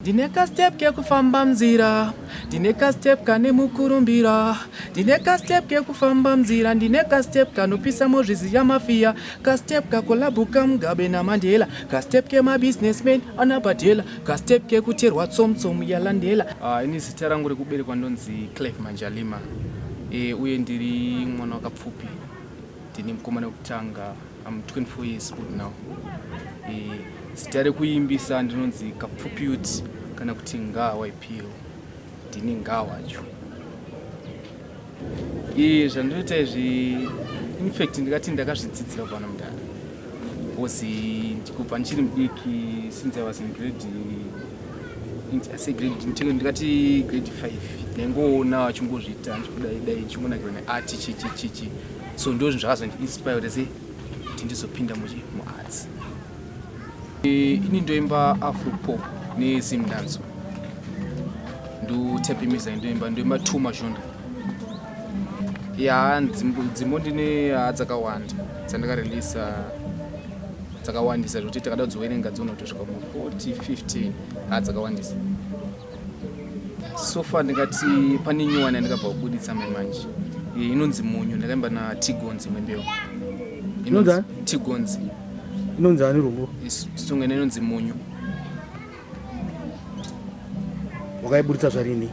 Dineka step ke kufamba mzira, dineka step kane mukurumbira, dineka step ke kufamba mzira, dineka step kanopisa mozvizi ya mafia, ka step kakolabuka Mugabe na Mandela, ka step ke ma businessmen anabadela, ka step ke kucherwa tsomtsom yalandela. Ini zita rangu rekuberekwa ndonzi Clive Manjalima. Uye ndiri mwana waKapfupi. Ndini mukomana wekutanga. I'm 24 years old now. Zita rekuimbisa ndinonzi Kapfupi Yuti kana kuti Ngaa YPL. Ndini Ngaa wacho. Zvandinoita izvi in fact ndikati ndakazvidzidzira pano mundani. Because ndikubva ndichiri mudiki since I was in grade ndikati grade 5. Nengoona vachingozviita ndikudai chingonakirwa neart chichi. So ndozvinhu zvakazondiinspire kuti ndizopinda muarts. Ini ndoimba afropop nezimdanzo. Ndotape music ndoimba tuma zhonda. Dzimbo ndine dzakawanda dzandakareleasa dzakawandisa zvekuti takada kudzoverenga dzonotosvika mu40 15 dzakawandisa. So far ndingati pane nyuwani yandikabva kubuditsa manje. Inonzi munyu ndakaimba na Tigonzi mwembewa. Inonzi Tigonzi. Inonzi ani rumbo? Songa inonzi munyu. Wakaibuditsa zvarini?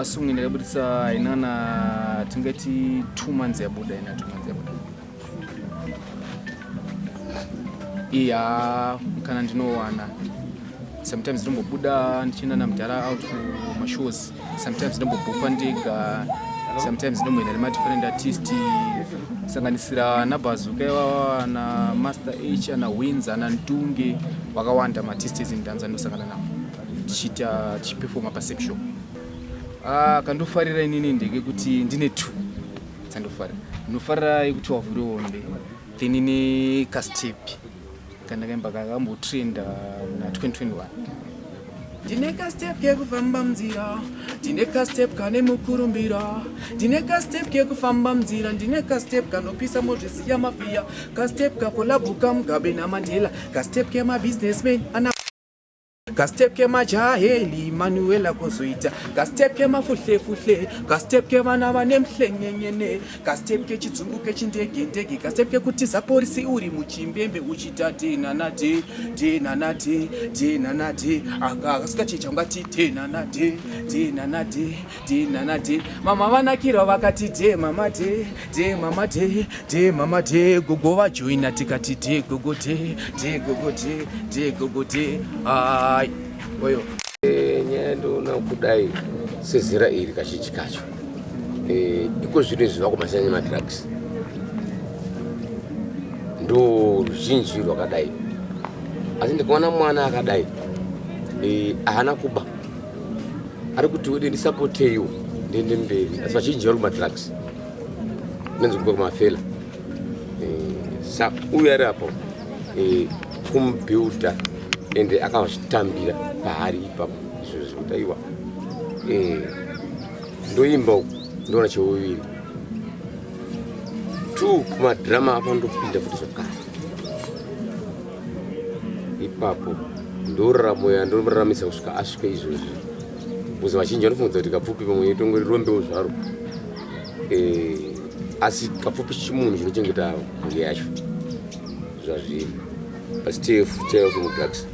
Songa ndakabuditsa inana tingati 2 months yabuda ina 2 months yabuda. Kana ndinowana. Sometimes ndombobuda ndichina namudhara out for mashows. Sometimes ndombobupa ndega. Sometimes ndomboenda nemadifferent artist sanganisira naBazuka na Master H ana Wins ana Ntunge wakawanda artists ezindance ndosangana navo tichita chiperforma perception. Kandofarira inini ndege kuti ndine 2 dzandofarira. Ndinofarira yekuti wavhure hombe then ine castep kana kaimba kakambotrenda na 2021. Dineka step ke kufamba mzira, dineka step kane mukurumbira, dineka step ke kufamba mzira, dineka step kanopisa mozvizi ya mafia, ka step kakolabuka Mugabe na Mandela, ka step ke ma businessmen ka step ke majaheli Manuela kozoita, ka step ke mafuhle, ka step ke vana vanemhlenyenyene, ka step ke chidzungu ke chindege, ka step ke kutiza polisi uri muchimbembe uchita denanade akaskachicha ngati denanade mama vanakirwa vakati de mama de gogo vajoina tikati de gogo de ai oyo nyendo na kudai sezira iri kazhinji kacho iko zvinhu zviva kumasanya madrugs ndo ruzhinji rwakadai. Asi ndikaona mwana akadai haana kuba ari kuti wede ndisapoteiwo ndiende mberi, asi vazhinji vari kumadrugs nenzi kubva kumafela. Saka uyu ari apo kumubhiuda ende akazvitambira pahari ipapo izvo zvekuti aiwa ndoimba uku ndoona cheuviri 2 kumadhirama apa ndopinda futi zvakare ipapo ndoraramo ndomuraramisa kusvika asvike izvozvi. Kuzi vazhinji vanofungudza kuti Kapfupi pamwe tongori rombewo zvaro, asi Kapfupi chimunhu chinochengeta mhuri yacho zvazviri pasitefu chaiyo kumudrugs.